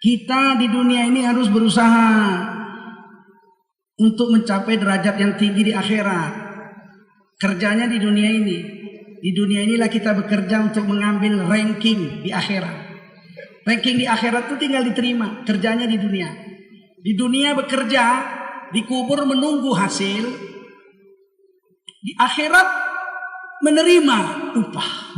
Kita di dunia ini harus berusaha untuk mencapai derajat yang tinggi di akhirat. Kerjanya di dunia ini. Di dunia inilah kita bekerja untuk mengambil ranking di akhirat. Ranking di akhirat itu tinggal diterima. Kerjanya di dunia. Di dunia bekerja, dikubur menunggu hasil. Di akhirat menerima upah.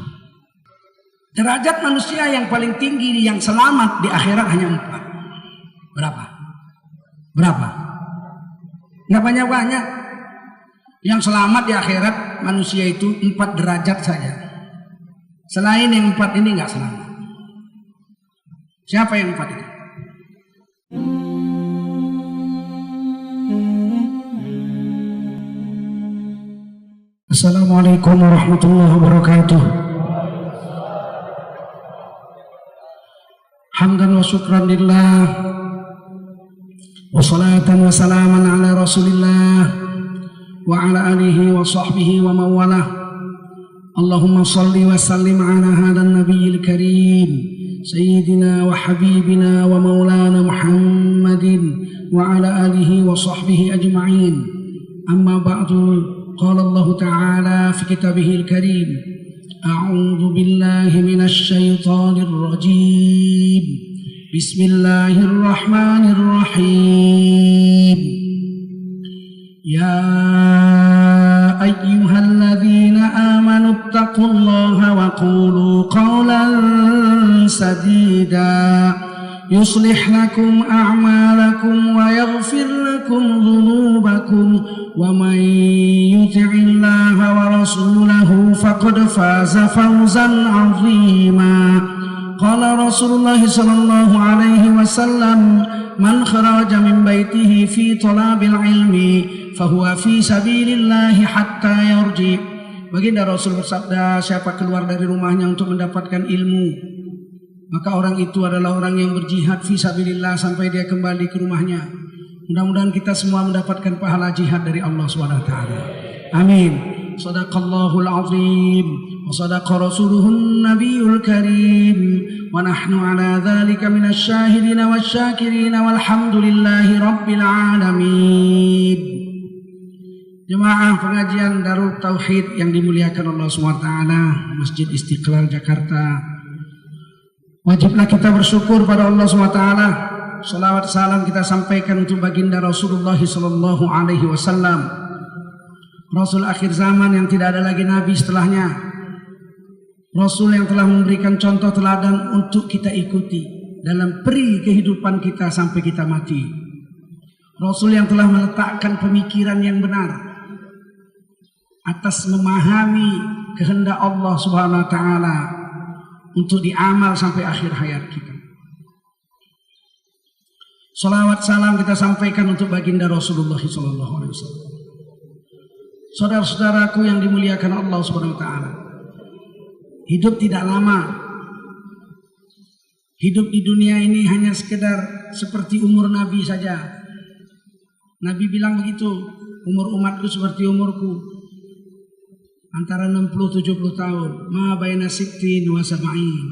Derajat manusia yang paling tinggi, yang selamat di akhirat hanya 4. Berapa? Nggak banyak-banyak. Yang selamat di akhirat manusia itu 4 derajat saja. Selain yang 4 ini nggak selamat. Siapa yang 4 itu? Assalamualaikum warahmatullahi wabarakatuh. Hamdan wa syukran lillah, wa salatan wa salaman ala rasulillah wa ala alihi wa sahbihi wa mawalah. Allahumma salli wa sallim ala hadan nabiyil karim sayyidina wa habibina wa maulana Muhammadin wa ala alihi wa sahbihi ajma'in. Amma ba'du, qala Allah ta'ala fi kitabihil karim, a'udzu billahi minasy syaithanir rajim. Bismillahirrahmanirrahim. Ya ayyuhalladzina amanu taqullaha wa qulu qawlan sadida yuslih lakum a'malakum wa yaghfir lakum dhunubakum wa man yuti'illaha wa rasulahu faqad faza fawzan 'azima. Qala Rasulullah sallallahu alaihi wasallam, man kharaja min baitihi fi talabil ilmi fahuwa fi sabilillahi hatta yarji. Baginda Rasul bersabda, siapa keluar dari rumahnya untuk mendapatkan ilmu, maka orang itu adalah orang yang berjihad fi sabilillah sampai dia kembali ke rumahnya. Mudah-mudahan kita semua mendapatkan pahala jihad dari Allah SWT. Amin. Sadaqallahul azim wa sadaqa rasuluhun nabiyul karim wa nahnu ala dhalika minasy syahidin wasyakirin walhamdulillahi rabbil alamin. Jemaah pengajian Darul Tauhid yang dimuliakan Allah SWT, Masjid Istiqlal Jakarta, wajiblah kita bersyukur pada Allah SWT. Salawat salam kita sampaikan untuk baginda Rasulullah sallallahu alaihi wasallam, Rasul akhir zaman yang tidak ada lagi nabi setelahnya. Rasul yang telah memberikan contoh teladan untuk kita ikuti dalam peri kehidupan kita sampai kita mati. Rasul yang telah meletakkan pemikiran yang benar atas memahami kehendak Allah Subhanahu wa taala untuk diamal sampai akhir hayat kita. Salawat salam kita sampaikan untuk baginda Rasulullah sallallahu alaihi wasallam. Saudara-saudaraku yang dimuliakan Allah Subhanahu wa taala, hidup tidak lama. Hidup di dunia ini hanya sekedar seperti umur Nabi saja. Nabi bilang begitu, umur umatku seperti umurku, antara 60-70 tahun. Ma baina sittin wa sab'in.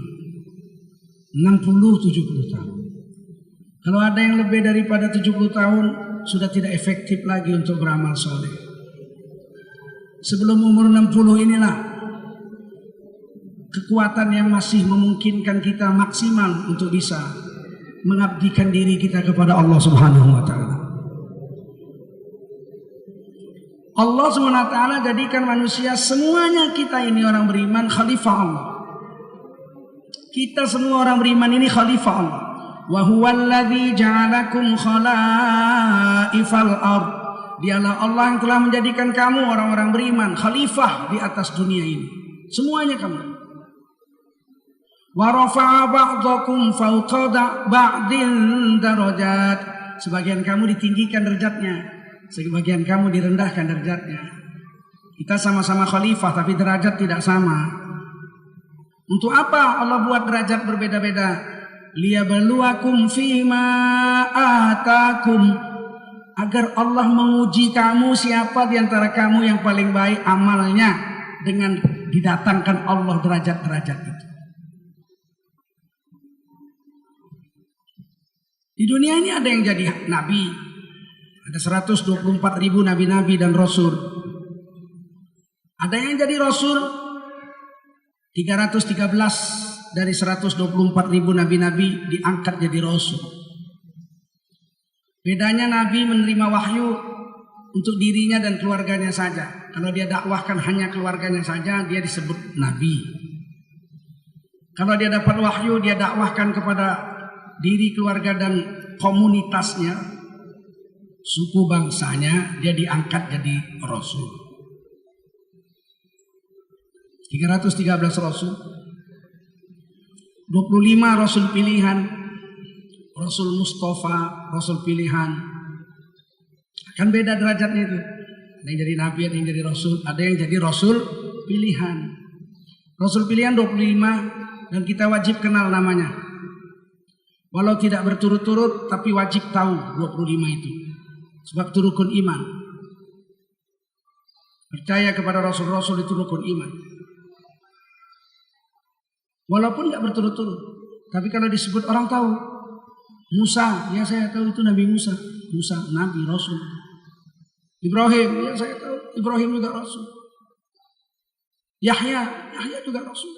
60-70 tahun. Kalau ada yang lebih daripada 70 tahun, sudah tidak efektif lagi untuk beramal soleh. Sebelum umur 60 inilah kekuatan yang masih memungkinkan kita maksimal untuk bisa mengabdikan diri kita kepada Allah Subhanahu wa taala. Allah Subhanahu wa taala jadikan manusia semuanya, kita ini orang beriman, khalifah Allah. Kita semua orang beriman ini khalifah Allah. Wa huwallazi ja'alakum khalaifal ardh. Dialah Allah yang telah menjadikan kamu orang-orang beriman khalifah di atas dunia ini. Semuanya kamu. Wa rafa'a ba'dakum fawqa ba'din darajat. Sebagian kamu ditinggikan derajatnya, sebagian kamu direndahkan derajatnya. Kita sama-sama khalifah tapi derajat tidak sama. Untuk apa Allah buat derajat berbeda-beda? Liyabluwakum fima atakum, agar Allah menguji kamu siapa di antara kamu yang paling baik amalnya, dengan didatangkan Allah derajat-derajat itu. Di dunia ini ada yang jadi nabi. Ada 124.000 nabi-nabi dan rasul. Ada yang jadi rasul 313 dari 124.000 nabi-nabi diangkat jadi rasul. Bedanya nabi menerima wahyu untuk dirinya dan keluarganya saja. Kalau dia dakwahkan hanya keluarganya saja, dia disebut nabi. Kalau dia dapat wahyu, dia dakwahkan kepada diri, keluarga dan komunitasnya, suku bangsanya, dia diangkat jadi rasul. 313 rasul, 25 rasul pilihan, rasul Mustafa, rasul pilihan. Akan beda derajatnya itu. Ada yang jadi nabi, ada yang jadi rasul, ada yang jadi rasul pilihan. Rasul pilihan 25 dan kita wajib kenal namanya. Walau tidak berturut-turut tapi wajib tahu 25 itu. Sebab itu rukun iman. Percaya kepada rasul-rasul itu rukun iman. Walaupun tidak berturut-turut, tapi kalau disebut orang tahu. Musa, ya saya tahu itu Nabi Musa. Musa, Nabi, Rasul. Ibrahim, ya saya tahu Ibrahim juga Rasul. Yahya juga Rasul.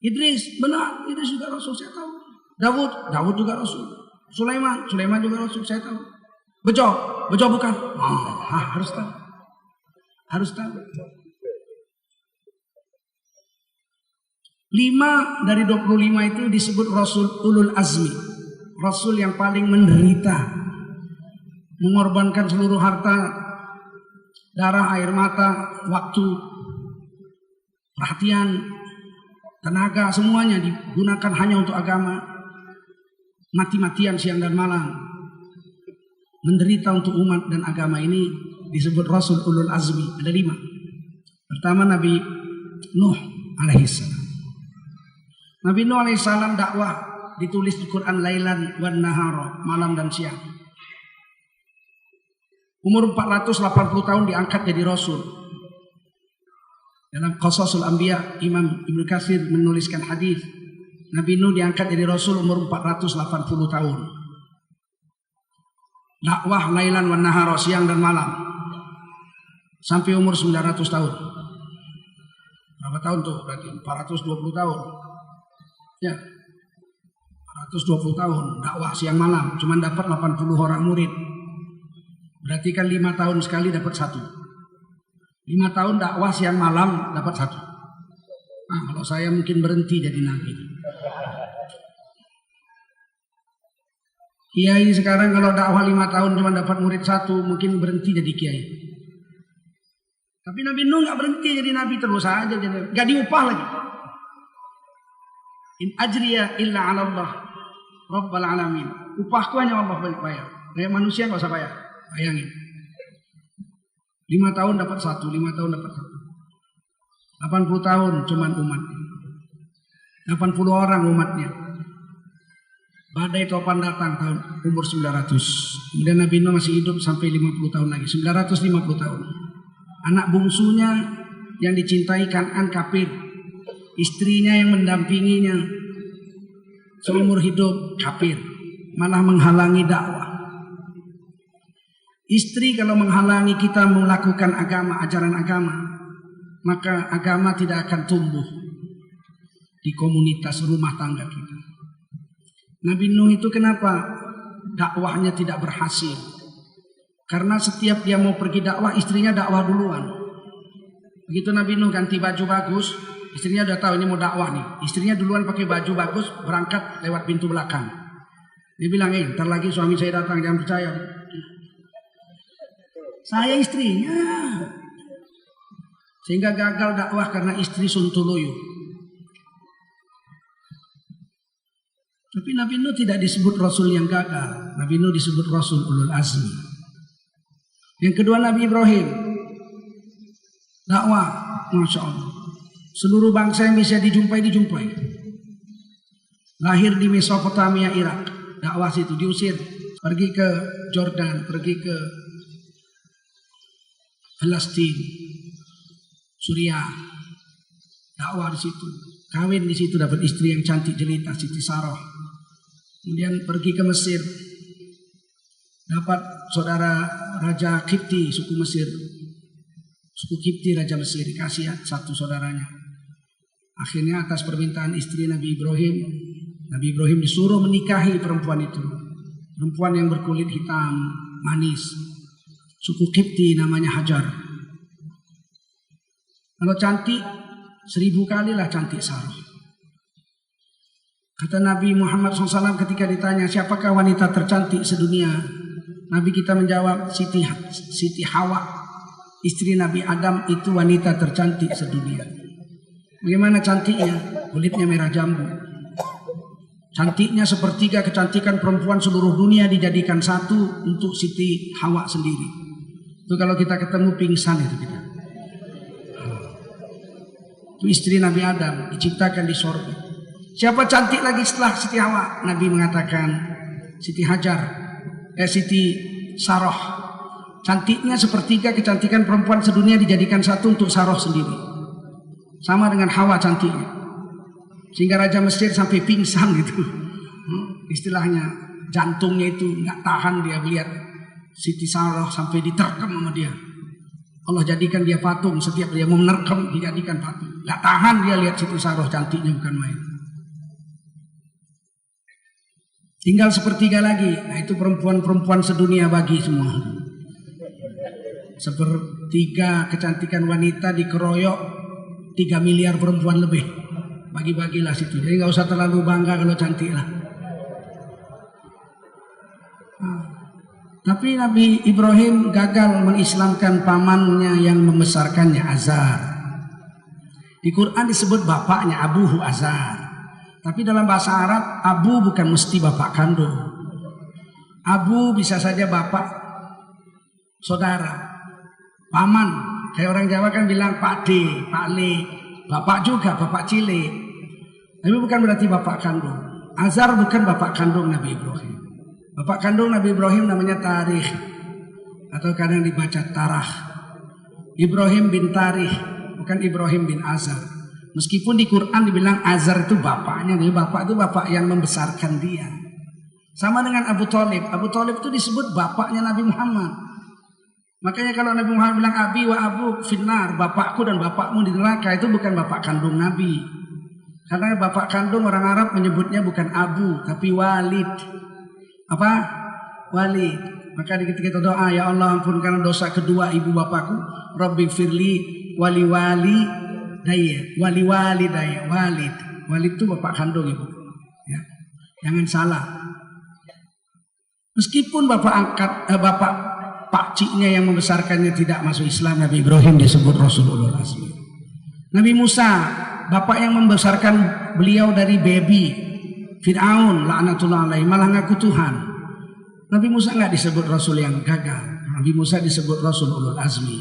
Idris, benar, Idris juga Rasul, saya tahu. Daud juga Rasul. Sulaiman juga Rasul, saya tahu. Bejo bukan. Harus tahu. Harus tahu. 5 dari 25 itu disebut Rasul Ulul Azmi. Rasul yang paling menderita, mengorbankan seluruh harta, darah, air mata, waktu, perhatian, tenaga, semuanya digunakan hanya untuk agama. Mati-matian siang dan malam, menderita untuk umat dan agama ini disebut Rasul Ulul Azmi. Ada 5. Pertama Nabi Nuh alaihissalam. Nabi Nuh alaihissalam dakwah ditulis di Quran lailan wan nahara, malam dan siang. Umur 480 tahun diangkat jadi rasul. Dalam Qasasul Anbiya, Imam Ibnu Katsir menuliskan hadis Nabi Nuh diangkat jadi rasul umur 480 tahun. Dakwah lailan wan nahara, siang dan malam. Sampai umur 900 tahun. Berapa tahun tuh? Berarti 420 tahun. Ya. 120 tahun dakwah siang malam, cuman dapat 80 orang murid. Berarti kan 5 tahun sekali dapat 1. 5 tahun dakwah siang malam dapat 1. Kalau saya mungkin berhenti jadi nabi. Kiai sekarang kalau dakwah 5 tahun cuma dapat murid 1, mungkin berhenti jadi kiai. Tapi Nabi Nuh nggak berhenti jadi nabi, terus aja jadi, nggak diupah lagi. In ajriya illa 'ala Allah Rabbal alamin. Upahku hanya Allah bayar. Kayak manusia enggak usah bayar. Bayangin. 5 tahun dapat 1, 5 tahun dapat 1. 80 tahun cuman umatnya. 80 orang umatnya. Badai topan datang tahun umur 900. Kemudian Nabi Nuh masih hidup sampai 50 tahun lagi. 950 tahun. Anak bungsunya yang dicintai Kan'an kafir. Istrinya yang mendampinginya seumur hidup kafir, malah menghalangi dakwah. Istri kalau menghalangi kita melakukan agama, ajaran agama, maka agama tidak akan tumbuh di komunitas rumah tangga kita. Nabi Nuh itu kenapa dakwahnya tidak berhasil? Karena setiap dia mau pergi dakwah, istrinya dakwah duluan. Begitu Nabi Nuh ganti baju bagus, istrinya udah tahu ini mau dakwah nih. Istrinya duluan pakai baju bagus, berangkat lewat pintu belakang. Dia bilang, ntar lagi suami saya datang, jangan percaya. Saya istrinya. Sehingga gagal dakwah karena istri sontoloyo. Tapi Nabi Nuh tidak disebut Rasul yang gagal. Nabi Nuh disebut Rasul Ulul Azmi. Yang kedua Nabi Ibrahim. Dakwah, Masya Allah. Seluruh bangsa yang bisa dijumpai. Lahir di Mesopotamia, Irak. Dakwah situ, diusir. Pergi ke Jordan, pergi ke Palestina, Suriah. Dakwah di situ. Kawin di situ, dapat istri yang cantik jelita, Siti Sarah. Kemudian pergi ke Mesir. Dapat saudara Raja Kipti, suku Mesir. Suku Kipti Raja Mesir dikasih satu saudaranya. Akhirnya atas permintaan istri Nabi Ibrahim disuruh menikahi perempuan itu. Perempuan yang berkulit hitam, manis. Suku Kipti namanya Hajar. Kalau cantik, 1000 kalilah cantik Sarah. Kata Nabi Muhammad SAW ketika ditanya siapakah wanita tercantik sedunia, Nabi kita menjawab Siti Hawa, istri Nabi Adam itu wanita tercantik sedunia. Bagaimana cantiknya? Kulitnya merah jambu. Cantiknya sepertiga kecantikan perempuan seluruh dunia dijadikan satu untuk Siti Hawa sendiri. Itu kalau kita ketemu pingsan itu kita. Itu istri Nabi Adam diciptakan di sorga. Siapa cantik lagi setelah Siti Hawa? Nabi mengatakan Siti Sarah. Cantiknya sepertiga kecantikan perempuan sedunia dijadikan satu untuk Sarah sendiri. Sama dengan Hawa cantiknya. Sehingga Raja Mesir sampai pingsan gitu. Istilahnya jantungnya itu nggak tahan dia melihat Siti Sarah sampai diterkam sama dia. Allah jadikan dia patung, setiap dia mau menerkam dijadikan patung. Nggak tahan dia lihat Siti Sarah cantiknya bukan main. Tinggal sepertiga lagi. Nah itu perempuan-perempuan sedunia bagi semua. Sepertiga kecantikan wanita dikeroyok 3 miliar perempuan lebih. Bagi-bagilah situ. Jadi nggak usah terlalu bangga kalau cantik lah. Tapi Nabi Ibrahim gagal mengislamkan pamannya yang membesarkannya, Azar. Di Quran disebut bapaknya Abuhu Azar. Tapi dalam bahasa Arab, abu bukan mesti bapak kandung. Abu bisa saja bapak, saudara, paman. Kayak orang Jawa kan bilang Pak D, Pak Le, bapak juga, bapak Cile. Tapi bukan berarti bapak kandung. Azar bukan bapak kandung Nabi Ibrahim. Bapak kandung Nabi Ibrahim namanya Tarikh. Atau kadang dibaca Tarah. Ibrahim bin Tarikh, bukan Ibrahim bin Azar. Meskipun di Quran dibilang Azar itu bapaknya, jadi bapak itu bapak yang membesarkan dia. Sama dengan Abu Thalib. Abu Thalib itu disebut bapaknya Nabi Muhammad. Makanya kalau Nabi Muhammad bilang Abi wa Abu finnar, bapakku dan bapakmu di neraka, itu bukan bapak kandung Nabi. Karena bapak kandung orang Arab menyebutnya bukan Abu, tapi Walid. Apa? Walid. Maka ketika kita doa, ya Allah ampunkan dosa kedua ibu bapakku, Rabbi firli wali daya, walid itu bapak kandung ibu. Ya. Jangan salah. Meskipun bapak pakciknya yang membesarkannya tidak masuk Islam, Nabi Ibrahim disebut Rasulullah Azmi. Nabi Musa, bapak yang membesarkan beliau dari baby, Fir'aun laknatullah alaihi, malah ngaku Tuhan. Nabi Musa nggak disebut Rasul yang gagal. Nabi Musa disebut Rasulullah Azmi.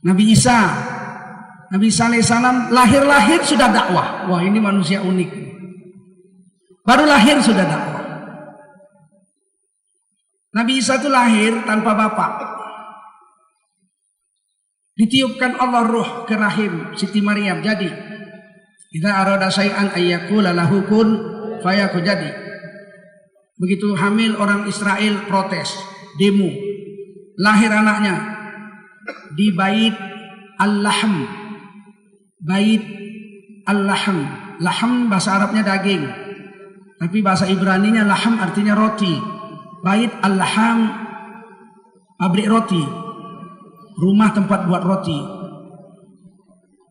Nabi Isa alaihissalam lahir sudah dakwah. Wah ini manusia unik. Baru lahir sudah dakwah. Nabi Isa itu lahir tanpa bapak. Ditiupkan Allah ruh ke rahim Siti Maryam. Jadi idza arada syai'an ayyakula lahu kun fayakun. Jadi begitu hamil orang Israel protes, demo. Lahir anaknya di Bait Al-Lahm. Bait Al-Lahm. Lahm bahasa Arabnya daging, tapi bahasa Ibraninya lahm artinya roti. Bait Al-Lahm, pabrik roti, rumah tempat buat roti.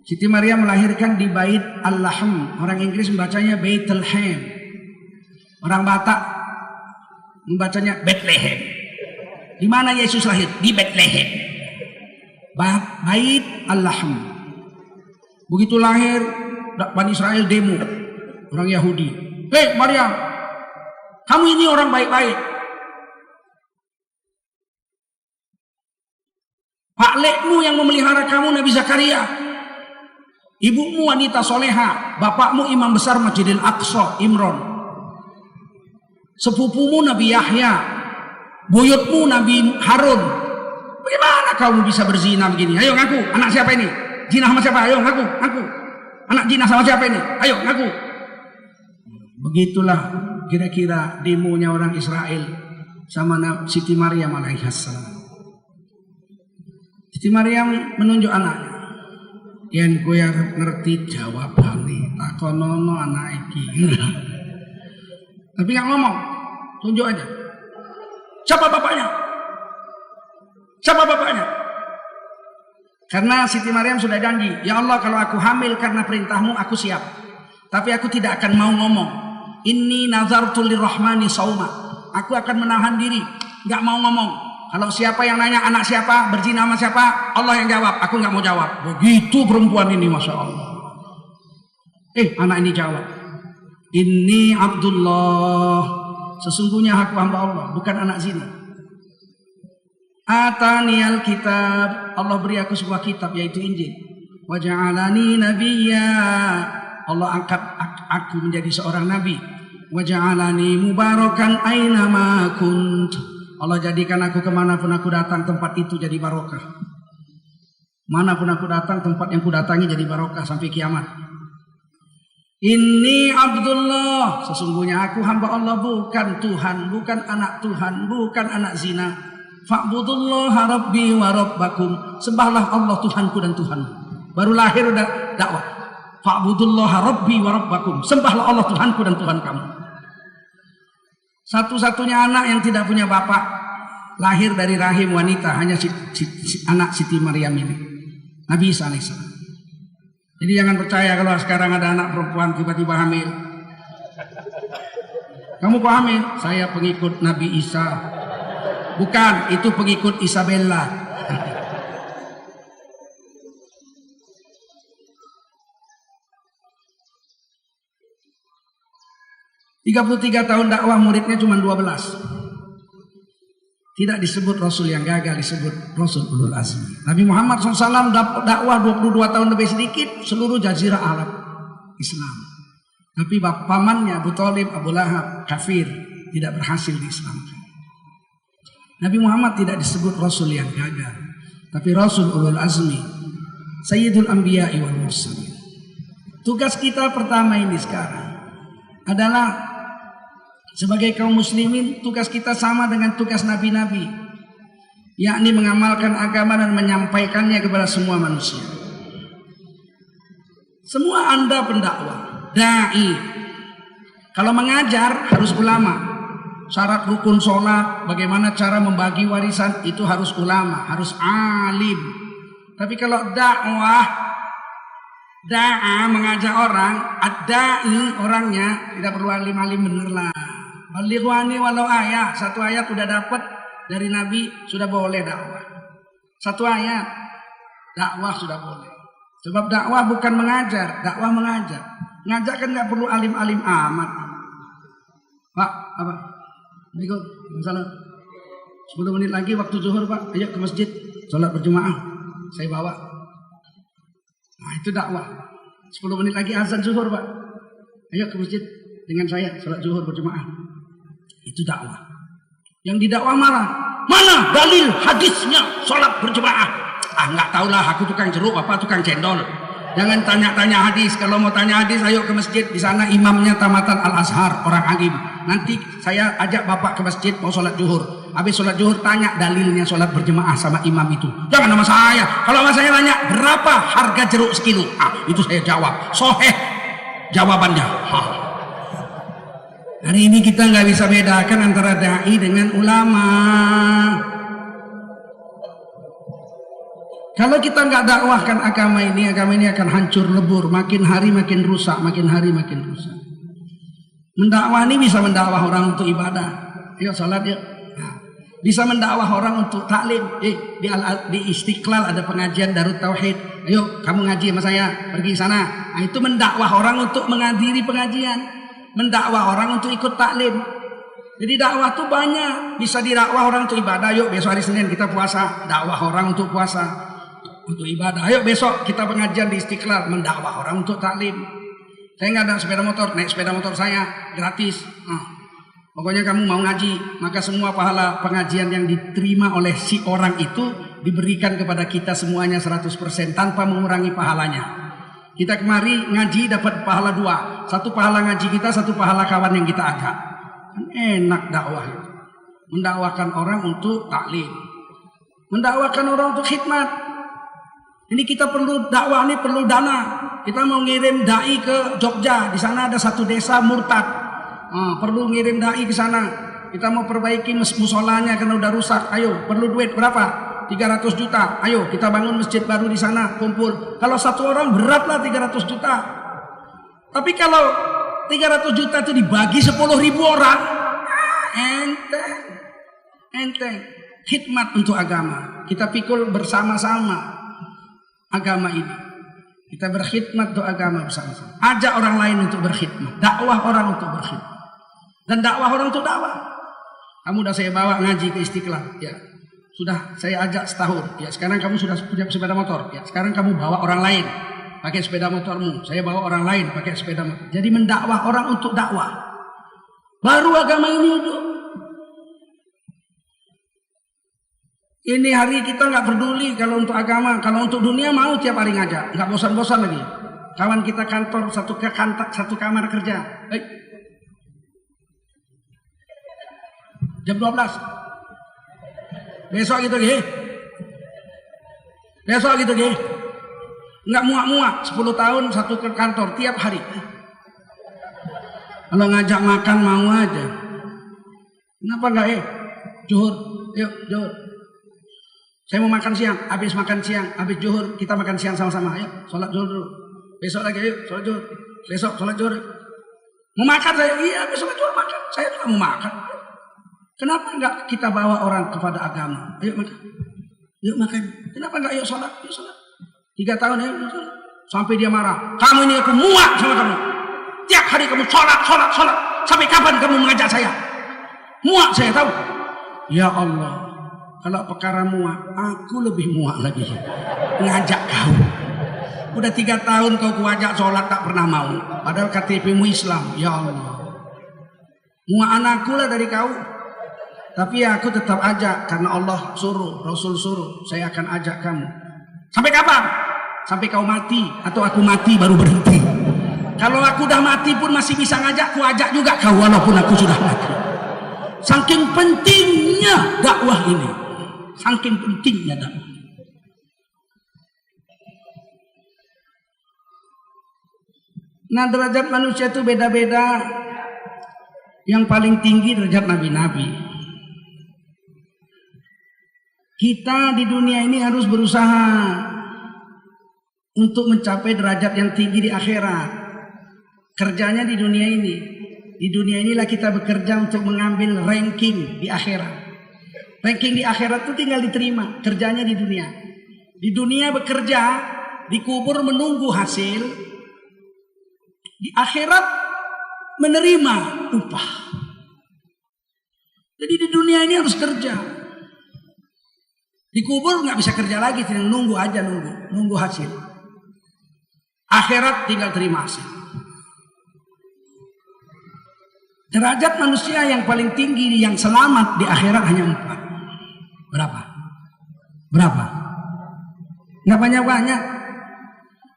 Siti Maryam melahirkan di Bait Al-Lahm. Orang Inggris membacanya Bethlehem. Orang Batak membacanya Bethlehem. Di mana Yesus lahir? Di Bethlehem. Bait Al-Lahm. Begitu lahir, Bani Israel demo, orang Yahudi. Hei Maryam, kamu ini orang baik-baik. Pak lekmu yang memelihara kamu Nabi Zakaria. Ibumu wanita soleha, bapakmu imam besar Masjidil Aqsa, Imron. Sepupumu Nabi Yahya, buyutmu Nabi Harun. Bagaimana kamu bisa berzina begini? Ayo ngaku, anak siapa ini? Zina sama siapa? Ayo ngaku. Anak zina sama siapa ini? Ayo ngaku. Begitulah kira-kira demonya orang Israel sama Siti Maryam alaihissalam. Siti Maryam menunjuk anaknya. Yen kowe arep ngerti jawabane, takonono anak iki. Tapi nggak ngomong, tunjuk aja. Siapa bapaknya? Siapa bapaknya? Karena Siti Maryam sudah janji, ya Allah kalau aku hamil karena perintahmu aku siap. Tapi aku tidak akan mau ngomong. Inni nazartu lirrahmani sauma. Aku akan menahan diri, nggak mau ngomong. Kalau siapa yang nanya anak siapa, berzina sama siapa, Allah yang jawab. Aku nggak mau jawab. Begitu perempuan ini, masya Allah. Anak ini jawab. Inni Abdullah. Sesungguhnya aku hamba Allah, bukan anak zina. Ataniyal kitab, Allah beri aku sebuah kitab yaitu Injil. Wa ja'alani nabiyya, Allah angkat aku menjadi seorang nabi. Wa ja'alani mubarakan aina ma kunt, Allah jadikan aku kemanapun aku datang tempat itu jadi barokah. Manapun aku datang tempat yang ku datangi jadi barokah sampai kiamat. Inni Abdullah, sesungguhnya aku hamba Allah, bukan Tuhan, bukan anak Tuhan, bukan anak zina. Fa'budullaha rabbi wa rabbakum, sembahlah Allah Tuhanku dan Tuhanmu. Baru lahir udah dakwah. Fa'budullaha rabbi wa rabbakum, sembahlah Allah Tuhanku dan Tuhan kamu. Satu-satunya anak yang tidak punya bapak, lahir dari rahim wanita, hanya anak Siti Maryam ini, Nabi Isa alaihissalam. Jadi jangan percaya kalau sekarang ada anak perempuan tiba-tiba hamil. Kamu kok hamil? Saya pengikut Nabi Isa. Bukan, itu pengikut Isabella. 33 tahun dakwah, muridnya cuma 12. Tidak disebut Rasul yang gagal, disebut Rasul ulul azmi. Nabi Muhammad SAW dakwah 22 tahun lebih sedikit seluruh jazirah Arab Islam. Tapi pamannya Abu Thalib, Abu Lahab, kafir, tidak berhasil diislamkan. Nabi Muhammad tidak disebut Rasul yang gagal, tapi Rasul ulul azmi, Sayyidul Anbiya'i wal Mursalin. Tugas kita pertama ini sekarang adalah sebagai kaum muslimin, tugas kita sama dengan tugas nabi-nabi, yakni mengamalkan agama dan menyampaikannya kepada semua manusia. Semua Anda pendakwah, dai. Kalau mengajar harus ulama. Syarat rukun sholat, bagaimana cara membagi warisan, itu harus ulama, harus alim. Tapi kalau dakwah, mengajak orang, ad-da'i orangnya tidak perlu alim-alim, bener lah. Balighwani walau ayat, satu ayat udah dapat dari Nabi, sudah boleh dakwah. Satu ayat dakwah sudah boleh. Sebab dakwah bukan mengajar, dakwah mengajak. Ngajak kan nggak perlu alim-alim amat. Pak, apa? Assalamualaikum, salam. 10 menit lagi waktu zuhur, Pak. Ayo ke masjid, sholat berjemaah. Saya bawa. Nah, itu dakwah. 10 menit lagi azan zuhur, Pak. Ayo ke masjid dengan saya, sholat zuhur berjemaah. Itu dakwah. Yang didakwah mana dalil hadisnya sholat berjemaah? Nggak tahulah, aku tukang jeruk, apa tukang cendol. Jangan tanya-tanya hadis. Kalau mau tanya hadis, ayo ke masjid. Di sana imamnya tamatan Al-Azhar, orang alim. Nanti saya ajak bapak ke masjid mau sholat zuhur. Habis sholat zuhur tanya dalilnya sholat berjemaah sama imam itu. Jangan sama saya. Kalau sama saya tanya berapa harga jeruk sekilo, itu saya jawab. Soheh jawabannya. Hari ini kita nggak bisa bedakan antara dai dengan ulama. Kalau kita nggak dakwahkan agama ini akan hancur lebur. Makin hari makin rusak, makin hari makin rusak. Mendakwah ini bisa mendakwah orang untuk ibadah. Ayo sholat yuk. Nah, bisa mendakwah orang untuk taklim. Di Istiqlal ada pengajian Darut Tauhid. Ayo kamu ngaji sama saya, pergi sana. Nah, itu mendakwah orang untuk menghadiri pengajian. Mendakwah orang untuk ikut taklim. Jadi dakwah tuh banyak. Bisa didakwah orang untuk ibadah. Yuk besok hari Senin kita puasa. Dakwah orang untuk puasa, untuk ibadah. Ayo besok kita pengajian di Istiqlal. Mendakwah orang untuk taklim. Saya nggak ada sepeda motor, naik sepeda motor saya gratis. Pokoknya kamu mau ngaji, maka semua pahala pengajian yang diterima oleh si orang itu diberikan kepada kita semuanya 100% tanpa mengurangi pahalanya. Kita kemari ngaji dapat pahala 2. Satu pahala ngaji kita, satu pahala kawan yang kita ajak. Enak dakwah itu. Mendakwakan orang untuk taklim. Mendakwakan orang untuk khidmat. Ini kita perlu dakwah, ini perlu dana. Kita mau ngirim dai ke Jogja. Di sana ada satu desa murtad. Perlu ngirim dai ke sana. Kita mau perbaiki musolanya karena udah rusak. Ayo, perlu duit berapa? 300 juta. Ayo, kita bangun masjid baru di sana. Kumpul. Kalau satu orang beratlah 300 juta. Tapi kalau 300 juta itu dibagi 10.000 orang, enteng. Khidmat untuk agama. Kita pikul bersama-sama agama ini. Kita berkhidmat untuk agama bersama-sama. Ajak orang lain untuk berkhidmat. Dakwah orang untuk berkhidmat. Dan dakwah orang untuk dakwah. Kamu udah saya bawa ngaji ke Istiqlal, ya. Sudah saya ajak setahun, ya. Sekarang kamu sudah punya sepeda motor, ya. Sekarang kamu bawa orang lain pakai sepeda motormu. Saya bawa orang lain pakai sepeda motor. Jadi mendakwah orang untuk dakwah. Baru agama ini hidup. Ini hari kita nggak peduli kalau untuk agama, kalau untuk dunia mau tiap hari ngajak, nggak bosan-bosan lagi. Kawan kita kantor satu kamar kerja. Jam 12. Besok gitu gih. Nggak muak-muak. 10 tahun satu ke kantor tiap hari. Kalau ngajak makan mau aja. Kenapa nggak Zuhur? Yuk Zuhur. Saya mau makan siang. Habis makan siang, habis Zuhur kita makan siang sama-sama. Ayo sholat Zuhur dulu. Besok lagi yuk sholat Zuhur. Besok sholat Zuhur. Mau makan saya? Iya besok Zuhur makan. Saya juga mau makan. Kenapa enggak kita bawa orang kepada agama? Ayo makan. Yuk makan. Kenapa enggak yuk sholat? Yuk sholat. 3 tahun ya sholat. Sampai dia marah. Kamu ini aku muak sama kamu. Tiap hari kamu sholat. Sampai kapan kamu mengajak saya? Muak saya tahu. Ya Allah. Kalau perkara muak, aku lebih muak lagi. Ngajak kau. Udah 3 tahun kau kuajak sholat tak pernah mau. Padahal KTP-mu Islam. Ya Allah. Muak anakku lah dari kau. Tapi ya aku tetap ajak karena Allah suruh, Rasul suruh, saya akan ajak kamu. Sampai kapan? Sampai kau mati atau aku mati baru berhenti. Kalau aku udah mati pun masih bisa ngajak, ku ajak juga kau walaupun aku sudah mati. Saking pentingnya dakwah ini. Saking pentingnya dakwah. Nah, derajat manusia itu beda-beda. Yang paling tinggi derajat nabi-nabi. Kita di dunia ini harus berusaha untuk mencapai derajat yang tinggi di akhirat. Kerjanya di dunia ini. Di dunia inilah kita bekerja untuk mengambil ranking di akhirat. Ranking di akhirat itu tinggal diterima. Kerjanya di dunia. Di dunia bekerja, dikubur menunggu hasil. Di akhirat menerima upah. Jadi di dunia ini harus kerja. Dikubur nggak bisa kerja lagi, tinggal nunggu aja, nunggu hasil. Akhirat tinggal terima hasil. Derajat manusia yang paling tinggi yang selamat di akhirat hanya 4. Berapa? Nggak banyak-banyak.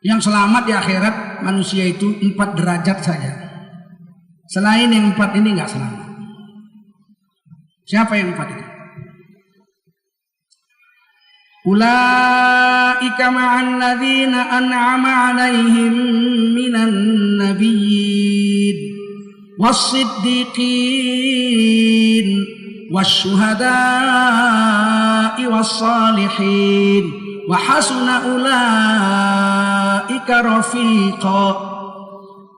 Yang selamat di akhirat manusia itu 4 derajat saja. Selain yang 4 ini nggak selamat. Siapa yang 4 itu? Ulaika ma'al ladzina an'ama 'alaihim minan nabiyyin was-siddiqin wasyuhada'i was-salihin wa hasuna ulaika rafiqa.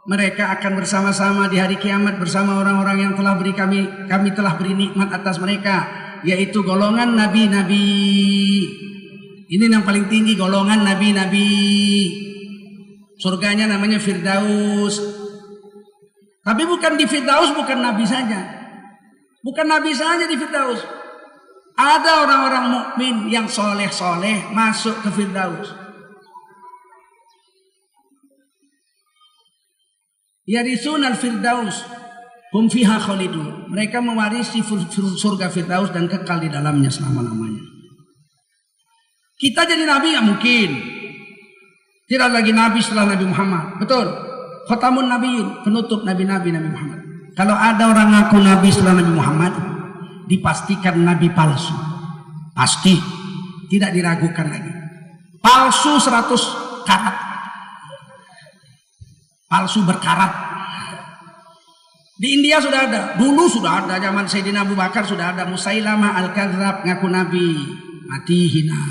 Mereka akan bersama-sama di hari kiamat bersama orang-orang yang telah beri kami telah beri nikmat atas mereka, yaitu golongan nabi-nabi. Ini yang paling tinggi, golongan nabi-nabi. Surganya namanya Firdaus. Tapi bukan di Firdaus, bukan nabi saja. Bukan nabi saja di Firdaus. Ada orang-orang mukmin yang soleh-soleh masuk ke Firdaus. Yarisun al-Firdaus hum fiha khalidun. Mereka mewarisi surga Firdaus dan kekal di dalamnya selama-lamanya. Kita jadi nabi nggak mungkin. Tidak lagi nabi setelah Nabi Muhammad. Betul. Khatamun Nabiyyin, penutup nabi-nabi Nabi Muhammad. Kalau ada orang ngaku Nabi setelah Nabi Muhammad, dipastikan Nabi palsu. Pasti, tidak diragukan lagi. Palsu 100 karat. Palsu berkarat. Di India sudah ada, dulu sudah ada, zaman Sayyidina Abu Bakar sudah ada. Musailamah al-Kadzdzab ngaku Nabi, mati hina.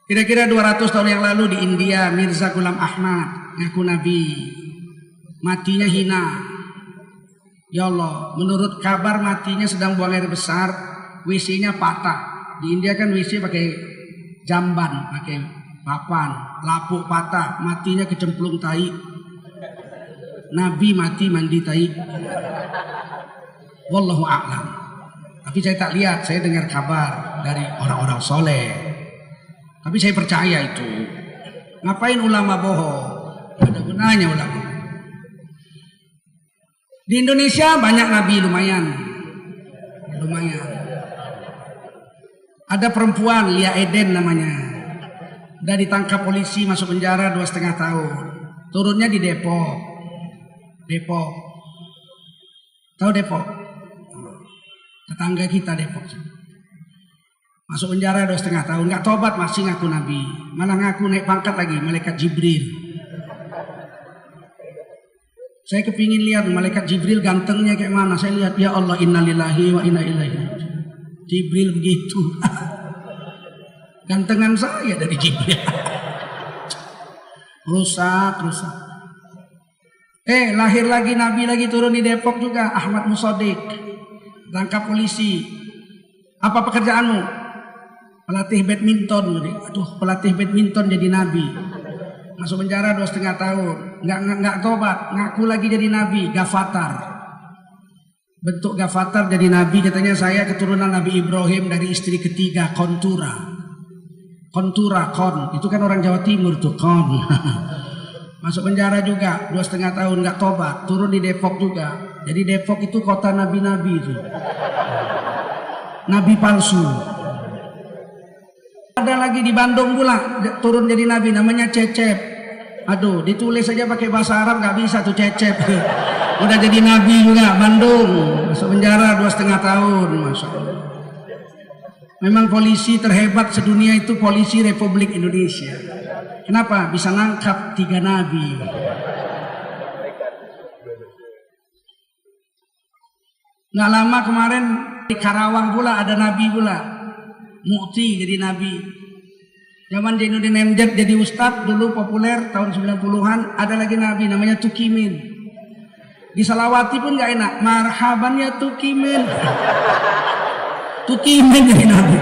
Kira-kira 200 tahun yang lalu di India, Mirza Ghulam Ahmad ngaku Nabi, matinya hina. Ya Allah, menurut kabar matinya sedang buang air besar, WC-nya patah. Di India kan WC pakai jamban, pakai papan, lapuk patah, matinya kecemplung tai. Nabi mati mandi tai. Wallahu a'lam. Tapi saya tak lihat, saya dengar kabar dari orang-orang soleh. Tapi saya percaya itu. Ngapain ulama bohong? Ada gunanya ulama. Di Indonesia banyak nabi, lumayan. Ada perempuan Lia Eden namanya. Udah ditangkap polisi, masuk penjara 2,5 tahun. Turunnya di Depok. Tahu Depok? Tetangga kita Depok. Masuk penjara 2,5 tahun, nggak tobat, masih ngaku Nabi, malah ngaku naik pangkat lagi, malaikat Jibril. Saya kepingin lihat malaikat Jibril gantengnya kayak mana. Saya lihat, ya Allah, innalillahi wa inna ilaihi raji'un. Jibril begitu. Gantengan saya dari Jibril. rusak. Lahir lagi Nabi lagi turun di Depok juga, Ahmad Musodik. Tangkap polisi. Apa pekerjaanmu? Pelatih badminton. Aduh, pelatih badminton jadi Nabi. Masuk penjara 2,5 tahun. Nggak tobat, ngaku lagi jadi Nabi, Gafatar. Bentuk Gafatar jadi Nabi, katanya saya keturunan Nabi Ibrahim dari istri ketiga, Kontura, itu kan orang Jawa Timur tuh, Kon. Masuk penjara juga 2,5 tahun, nggak tobat, turun di Depok juga. Jadi Depok itu kota nabi-nabi itu, nabi palsu. Ada lagi di Bandung pula turun jadi nabi, namanya Cecep. Aduh, ditulis saja pakai bahasa Arab nggak bisa tuh Cecep. Udah jadi nabi juga, Bandung. Masuk penjara 2,5 tahun, masya Allah. Memang polisi terhebat sedunia itu polisi Republik Indonesia. Kenapa? Bisa nangkap 3 nabi. Nggak lama kemarin di Karawang pula ada nabi pula, Mukti jadi nabi. Zaman Jainuddin Amjad jadi ustadz dulu populer tahun 90-an, ada lagi nabi namanya Tukimin. Di Salawati pun nggak enak, marhaban ya Tukimin. Tukimin jadi nabi.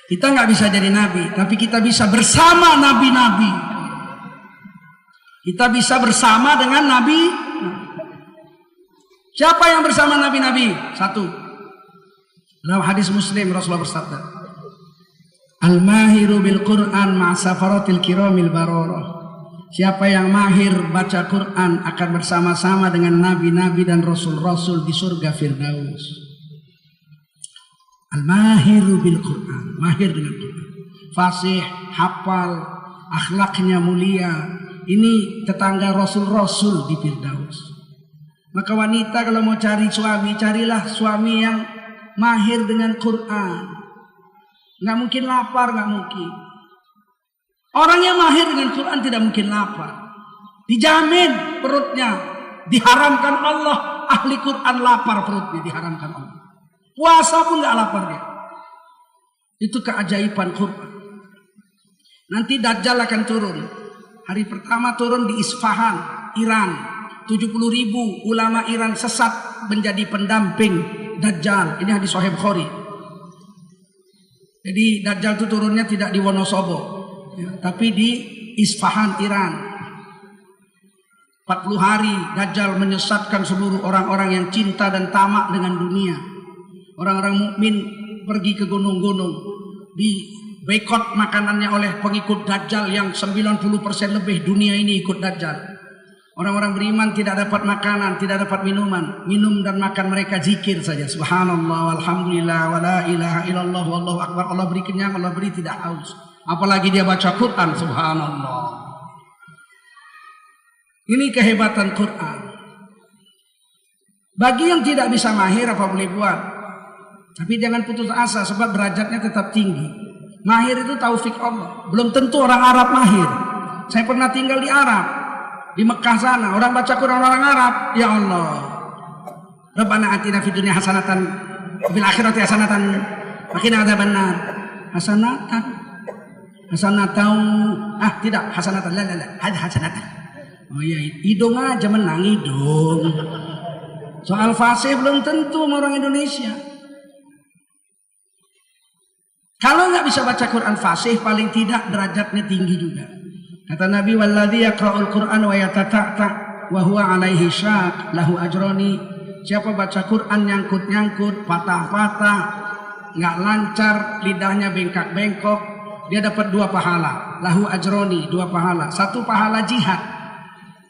Kita nggak bisa jadi nabi, tapi kita bisa bersama nabi-nabi. Kita bisa bersama dengan nabi. Siapa yang bersama nabi-nabi? 1. Dalam hadis Muslim Rasulullah bersabda, Al-mahiru bil Quran ma'asafaratil kiramil bararah. Siapa yang mahir baca Quran akan bersama-sama dengan nabi-nabi dan rasul-rasul di surga Firdaus. Al-mahiru bil Quran, mahir dengan Quran, fasih, hafal, akhlaknya mulia. Ini tetangga rasul-rasul di Firdaus. Maka wanita kalau mau cari suami, carilah suami yang mahir dengan Quran. Nggak mungkin lapar, nggak mungkin. Orang yang mahir dengan Quran tidak mungkin lapar. Dijamin perutnya. Diharamkan Allah, ahli Quran lapar perutnya, diharamkan Allah. Puasa pun nggak lapar dia. Itu keajaiban Quran. Nanti Dajjal akan turun. Hari pertama turun di Isfahan, Iran. 70.000 ulama Iran sesat menjadi pendamping Dajjal. Ini hadis Sahih Bukhari. Jadi Dajjal itu turunnya tidak di Wonosobo, ya, tapi di Isfahan, Iran. 40 hari Dajjal menyesatkan seluruh orang-orang yang cinta dan tamak dengan dunia. Orang-orang mukmin pergi ke gunung-gunung, di boikot makanannya oleh pengikut Dajjal yang 90% lebih dunia ini ikut Dajjal. Orang-orang beriman tidak dapat makanan, tidak dapat minuman. Minum dan makan mereka zikir saja. Subhanallah, walhamdulillah, wa la ilaha illallah, wallahu akbar. Allah beri kenyang, Allah beri tidak haus. Apalagi dia baca Quran, subhanallah. Ini kehebatan Quran. Bagi yang tidak bisa mahir apa boleh buat. Tapi jangan putus asa sebab derajatnya tetap tinggi. Mahir itu taufik Allah. Belum tentu orang Arab mahir. Saya pernah tinggal di Arab, di Mekah sana. Orang baca Quran orang Arab. Ya Allah. Rabbana atina fid dunya hasanatan fil akhirati hasanatan wa qina adzabannar. Hasanatan. Tidak hasanatan. La. Ada hasanatan. Oh iya, hidung aja menang hidung. Soal fasih belum tentu sama orang Indonesia. Kalau nggak bisa baca Quran fasih, paling tidak derajatnya tinggi juga. Kata Nabi, walladzi yaqra'ul Qur'an wa yatata'ta wa huwa 'alaihi syaq lahu ajrani. Siapa baca Quran nyangkut-nyangkut, patah-patah, nggak lancar, lidahnya bengkak-bengkok, dia dapat 2 pahala. Lahu ajroni, 2 pahala. 1 pahala jihad,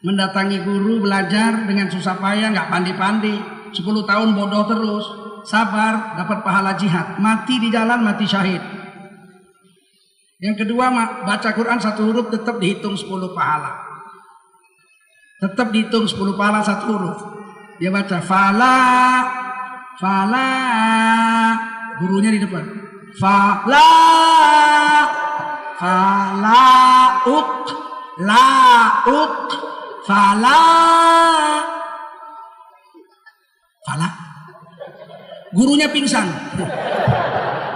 mendatangi guru belajar dengan susah payah, nggak pandai-pandai, 10 tahun bodoh terus, sabar, dapat pahala jihad. Mati di jalan, mati syahid. Yang kedua, baca Quran 1 huruf tetap dihitung 10 pahala. Tetap dihitung 10 pahala 1 huruf. Dia baca fala, gurunya di depan. Fala, fala. Gurunya pingsan.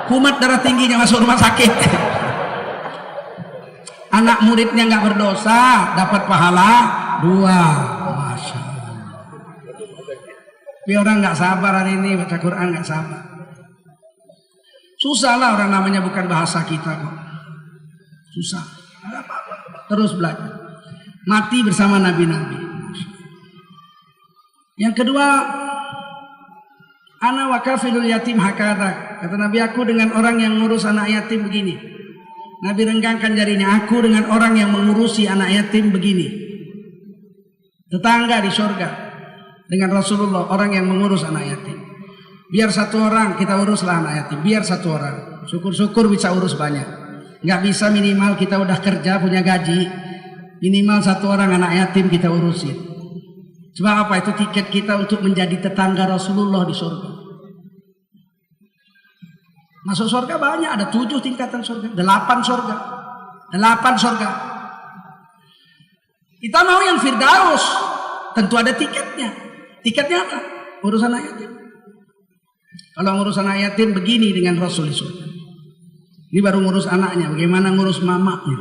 Kumat darah tingginya masuk rumah sakit. Anak muridnya nggak berdosa, dapat pahala 2. Masya Allah. Tapi orang nggak sabar hari ini baca Quran, nggak sabar. Susah lah, orang namanya bukan bahasa kita kok. Susah. Terus belajar. Mati bersama nabi-nabi. Yang kedua, ana wa kafilul yatim hakada. Kata Nabi, aku dengan orang yang ngurus anak yatim begini. Nabi renggangkan jarinya, aku dengan orang yang mengurusi anak yatim begini. Tetangga di surga dengan Rasulullah, orang yang mengurus anak yatim. Biar 1 orang kita uruslah anak yatim, biar 1 orang. Syukur-syukur bisa urus banyak. Nggak bisa minimal kita udah kerja punya gaji, minimal 1 orang anak yatim kita urusin. Sebab apa? Itu tiket kita untuk menjadi tetangga Rasulullah di surga. Masuk surga banyak, ada 7 tingkatan surga, 8 surga. 8 surga. Kita mau yang Firdaus, tentu ada tiketnya. Tiketnya apa? Urusan anak yatim. Kalau ngurus anak yatim begini dengan Rasul di surga. Ini baru ngurus anaknya, bagaimana ngurus mamanya?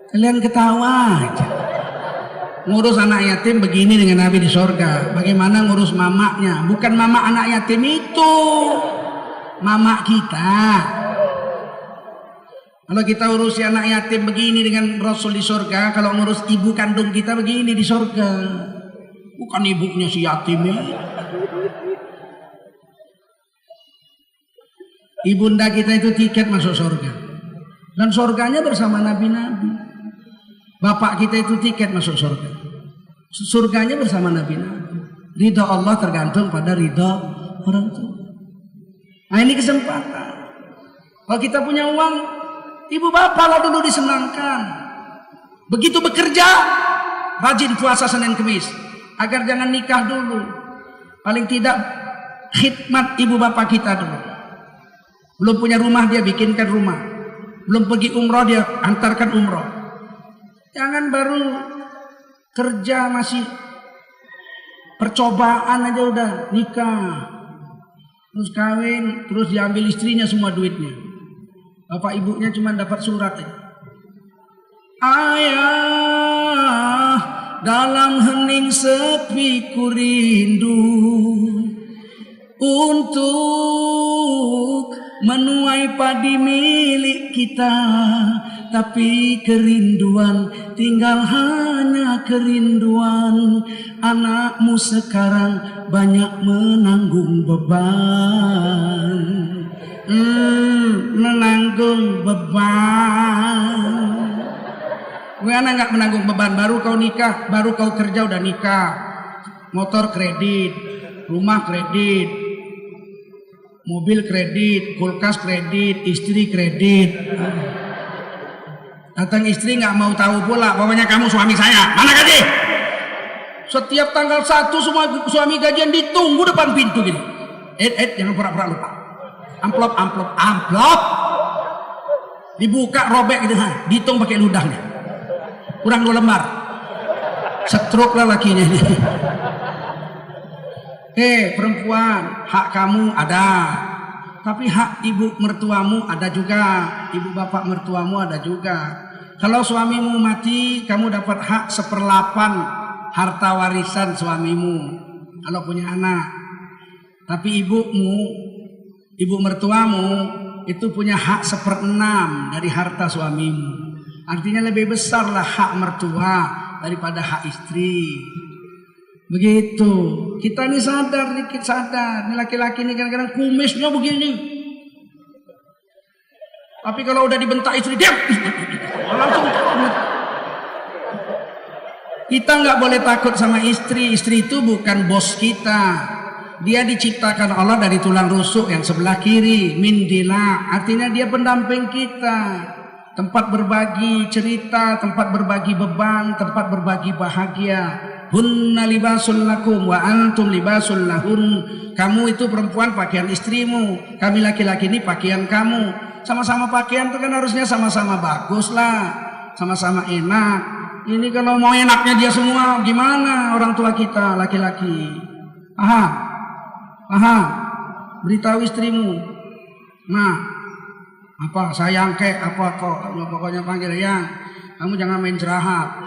Kalian ketawa aja. Ngurus anak yatim begini dengan Nabi di surga. Bagaimana ngurus mamanya? Bukan mama anak yatim itu, mama kita. Kalau kita urusi anak yatim begini dengan Rasul di surga, kalau ngurus ibu kandung kita begini di surga. Bukan ibunya si yatim ini. Ibunda kita itu tiket masuk surga. Dan surganya bersama nabi-nabi. Bapak kita itu tiket masuk surga. Surganya bersama nabi-nabi. Ridha Allah tergantung pada ridha orang tua. Nah, ini kesempatan. Kalau kita punya uang, ibu bapak lah dulu disenangkan. Begitu bekerja, rajin puasa Senin Kemis, agar jangan nikah dulu. Paling tidak khidmat ibu bapak kita dulu. Belum punya rumah, dia bikinkan rumah. Belum pergi umroh, dia antarkan umroh. Jangan baru kerja masih percobaan aja udah nikah, terus kawin, terus diambil istrinya semua duitnya. Bapak ibunya cuma dapat surat aja. Ayah, dalam hening sepi ku rindu untuk menuai padi milik kita, tapi kerinduan tinggal hanya kerinduan. Anakmu sekarang banyak menanggung beban, menanggung beban. Gue anak nggak menanggung beban, baru kau nikah, baru kau kerja udah nikah, motor kredit, rumah kredit, mobil kredit, kulkas kredit, istri kredit. Datang istri nggak mau tahu pula, pokoknya kamu suami saya. Mana gaji? Setiap tanggal 1 semua suami gajian ditunggu depan pintu gini. Jangan pura-pura lupa. Amplop. Dibuka robek gitu, dihitung pakai ludahnya. Kurang 2 lembar. Stroke lah lakinya ini. Perempuan, hak kamu ada. Tapi hak ibu mertuamu ada juga. Ibu bapak mertuamu ada juga. Kalau suamimu mati, kamu dapat hak 1/8 harta warisan suamimu. Kalau punya anak. Tapi ibu mertuamu itu punya hak 1/6 dari harta suamimu. Artinya lebih besarlah hak mertua daripada hak istri. Begitu. Kita ini sadar, dikit sadar. Ini laki-laki ini kadang-kadang kumisnya begini. Tapi kalau udah dibentak istri, diam. Langsung. Kita nggak boleh takut sama istri. Istri itu bukan bos kita. Dia diciptakan Allah dari tulang rusuk yang sebelah kiri, mindila. Artinya dia pendamping kita. Tempat berbagi cerita, tempat berbagi beban, tempat berbagi bahagia. Hunna libasul lakum wa antum libasul lahun. Kamu itu perempuan pakaian istrimu, kami laki-laki ini pakaian kamu. Sama-sama pakaian itu kan harusnya sama-sama bagus lah, sama-sama enak. Ini kalau mau enaknya dia semua, gimana orang tua kita laki-laki? Paham? Beritahu istrimu. Nah, apa sayang kek apa kok, pokoknya panggil yang. Kamu jangan main cerahat.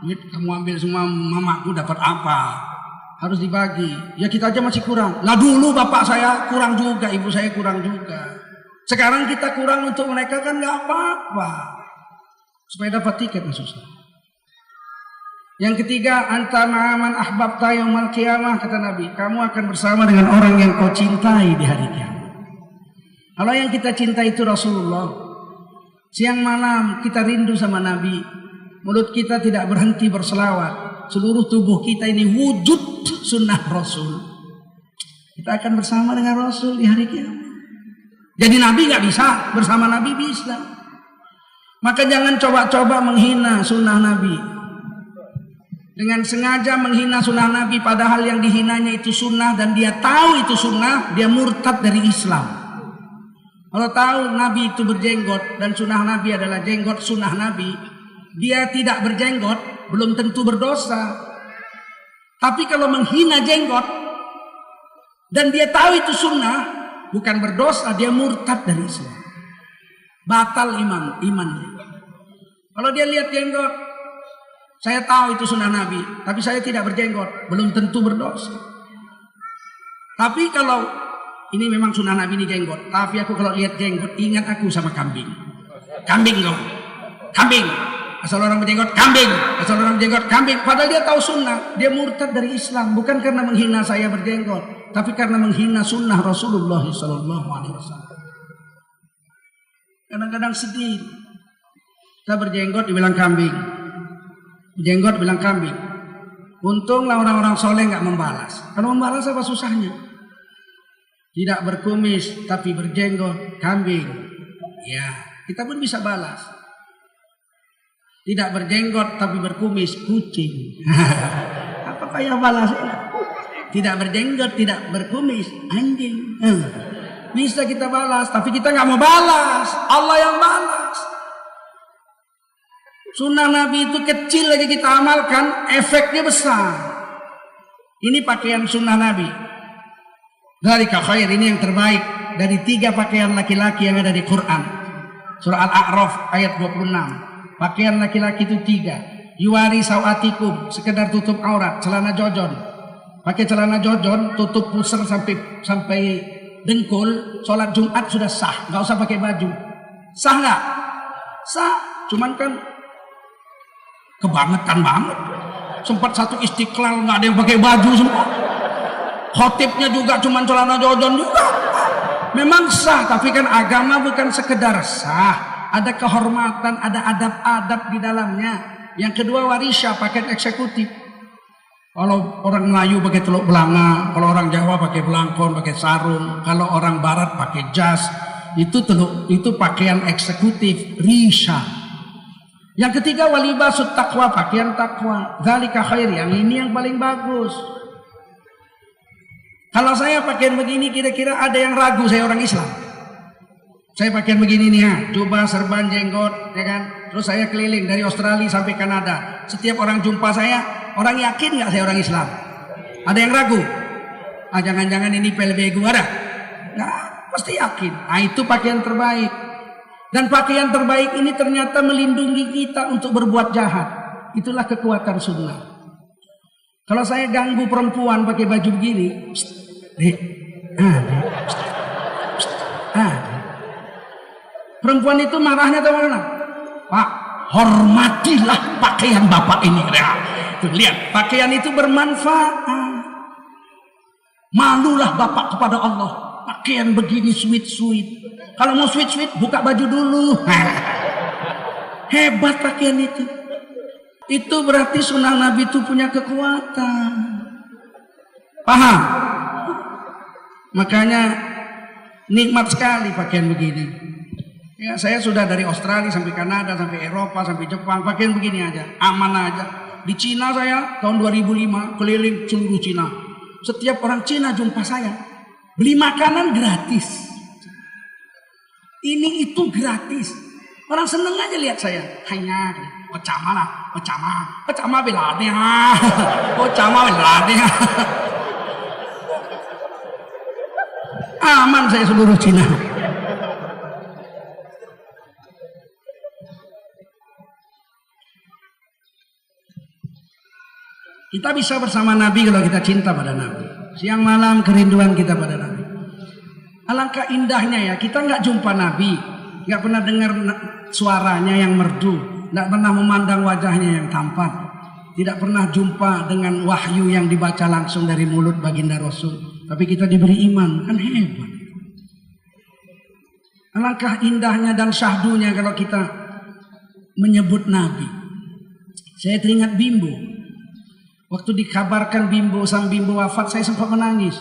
Kamu ambil semua, mamaku dapat apa? Harus dibagi. Ya kita aja masih kurang. Lah dulu bapak saya kurang juga, ibu saya kurang juga. Sekarang kita kurang untuk mereka kan nggak apa-apa. Supaya dapat tiket nggak susah. Yang ketiga, anta ma'aman ahbabta yaumal qiyamah, kata Nabi. Kamu akan bersama dengan orang yang kau cintai di hari kiamat. Kalau yang kita cintai itu Rasulullah. Siang malam kita rindu sama Nabi. Mulut kita tidak berhenti berselawat. Seluruh tubuh kita ini wujud sunnah Rasul. Kita akan bersama dengan Rasul di hari kiamat. Jadi Nabi nggak bisa, bersama Nabi bisa. Maka jangan coba-coba menghina sunnah Nabi. Dengan sengaja menghina sunnah Nabi, padahal yang dihinanya itu sunnah dan dia tahu itu sunnah, dia murtad dari Islam. Kalau tahu Nabi itu berjenggot dan sunnah Nabi adalah jenggot sunnah Nabi, dia tidak berjenggot, belum tentu berdosa. Tapi kalau menghina jenggot dan dia tahu itu sunnah, bukan berdosa, dia murtad dari Islam. Batal imannya. Kalau dia lihat jenggot, saya tahu itu sunnah Nabi, tapi saya tidak berjenggot, belum tentu berdosa. Tapi kalau ini memang sunnah Nabi ini jenggot, tapi aku kalau lihat jenggot ingat aku sama kambing. Kambing kau, kambing. Asal orang berjenggot kambing, asal orang berjenggot kambing. Padahal dia tahu sunnah, dia murtad dari Islam, bukan karena menghina saya berjenggot, tapi karena menghina sunnah Rasulullah SAW. Kadang-kadang sedih, kita berjenggot dibilang kambing, berjenggot bilang kambing. Untunglah orang-orang soleh nggak membalas. Kalau membalas apa susahnya? Tidak berkumis tapi berjenggot kambing, ya kita pun bisa balas. Tidak berjenggot tapi berkumis kucing. Apa kayak balas? Tidak berjenggot, tidak berkumis anjing. Bisa kita balas, tapi kita nggak mau balas. Allah yang balas. Sunnah Nabi itu kecil lagi kita amalkan, efeknya besar. Ini pakaian sunnah Nabi. Dari khair, ini yang terbaik dari 3 pakaian laki-laki yang ada di Quran. Surah Al-A'raf ayat 26. Pakaian laki-laki itu 3. Yuwari sawatikum, sekedar tutup aurat, celana jojon. Pakai celana jojon, tutup pusar sampai dengkul, sholat Jumat sudah sah, nggak usah pakai baju. Sah nggak? Sah, cuman kan kebangetan banget. Sempat satu Istiqlal nggak ada yang pakai baju semua. Khotibnya juga cuman celana jojon juga. Memang sah, tapi kan agama bukan sekedar sah. Ada kehormatan, ada adab-adab di dalamnya. Yang kedua warisya, paket eksekutif. Kalau orang Melayu pakai teluk belanga, kalau orang Jawa pakai belangkon, pakai sarung, kalau orang Barat pakai jas, itu pakaian eksekutif, risya. Yang ketiga walibasut taqwa, pakaian takwa. Dzalika khair, yang ini yang paling bagus. Kalau saya pakaian begini kira-kira ada yang ragu saya orang Islam. Saya pakaian begini nih ya, coba serban jenggot, ya kan? Terus saya keliling dari Australia sampai Kanada. Setiap orang jumpa saya, orang yakin nggak saya orang Islam? Ada yang ragu? Ah, jangan-jangan ini pelbegu ada? Nggak, pasti yakin. Nah, itu pakaian terbaik. Dan pakaian terbaik ini ternyata melindungi kita untuk berbuat jahat. Itulah kekuatan sunnah. Kalau saya ganggu perempuan pakai baju begini, perempuan itu marahnya tahu mana? Pak, hormatilah pakaian bapak ini. Tuh, lihat, pakaian itu bermanfaat. Malulah bapak kepada Allah. Pakaian begini sweet. Kalau mau sweet, buka baju dulu. Hebat pakaian itu. Itu berarti sunnah Nabi itu punya kekuatan. Paham? Makanya nikmat sekali pakaian begini. Ya, saya sudah dari Australia sampai Kanada, sampai Eropa, sampai Jepang, pakaian begini aja, aman aja. Di Cina saya tahun 2005 keliling seluruh Cina. Setiap orang Cina jumpa saya, beli makanan gratis. Ini itu gratis. Orang seneng aja lihat saya. Hanya pecama beladnya. Aman saya seluruh Cina. Kita bisa bersama Nabi kalau kita cinta pada Nabi. Siang malam kerinduan kita pada Nabi. Alangkah indahnya ya, kita nggak jumpa Nabi, nggak pernah dengar suaranya yang merdu, nggak pernah memandang wajahnya yang tampan, tidak pernah jumpa dengan wahyu yang dibaca langsung dari mulut baginda Rasul. Tapi kita diberi iman, kan hebat. Alangkah indahnya dan syahdunya kalau kita menyebut Nabi. Saya teringat Bimbo. Waktu dikabarkan sang Bimbo wafat, saya sempat menangis.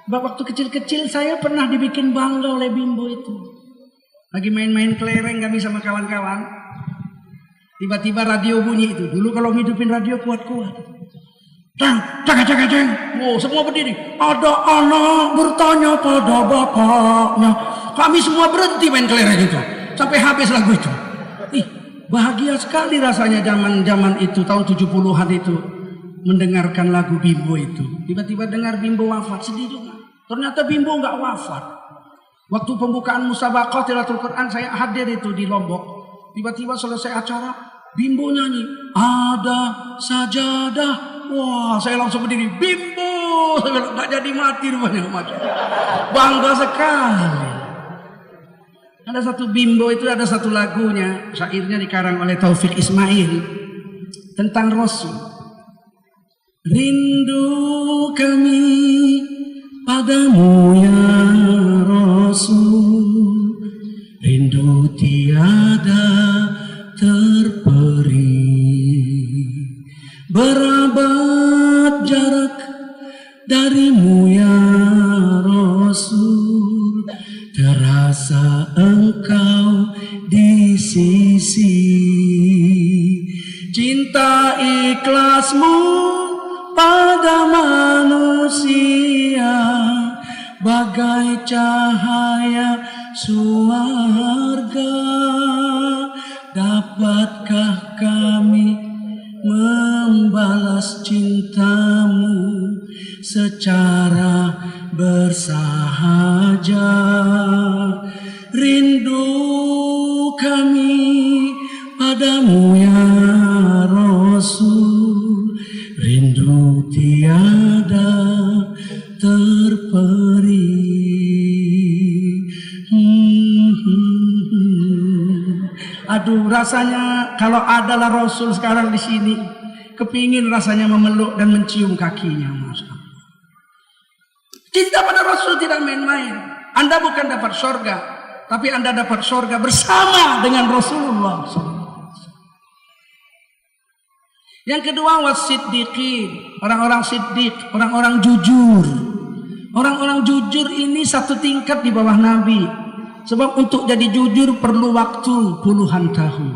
Waktu kecil-kecil saya pernah dibikin bangga oleh Bimbo itu. Lagi main-main kelereng kami sama kawan-kawan. Tiba-tiba radio bunyi itu. Dulu kalau ngidupin radio kuat-kuat. Ceng. Wow, semua berdiri. Ada anak bertanya pada bapaknya. Kami semua berhenti main kelereng itu. Sampai habis lagu itu. Bahagia sekali rasanya zaman itu, tahun 70-an itu. Mendengarkan lagu Bimbo itu. Tiba-tiba dengar Bimbo wafat, sedih juga. Ternyata Bimbo nggak wafat. Waktu pembukaan musabaqah tilawatul Quran saya hadir itu di Lombok. Tiba-tiba selesai acara, Bimbo nyanyi, ada sajadah. Wah, saya langsung berdiri, Bimbo, nggak jadi mati rupanya. Bangga sekali. Ada satu Bimbo itu ada satu lagunya, syairnya dikarang oleh Taufik Ismail tentang Rasul. Rindu kami padamu ya Rasul, rindu tiada terperi, berabad jarak darimu ya Rasul, terasa engkau di sisi, cinta ikhlasmu pada manusia bagai cahaya surga. Dapatkah kami membalas cintamu secara bersahaja? Rindu kami padamu ya Rasul, rindu tiada terperi. Aduh, rasanya kalau adalah Rasul sekarang di sini, kepingin rasanya memeluk dan mencium kakinya, Mas. Cinta pada Rasul tidak main-main. Anda bukan dapat surga, tapi Anda dapat surga bersama dengan Rasulullah SAW. Yang kedua, wasiddiqin, orang-orang siddiq, orang-orang jujur. Orang-orang jujur ini satu tingkat di bawah Nabi. Sebab untuk jadi jujur perlu waktu puluhan tahun.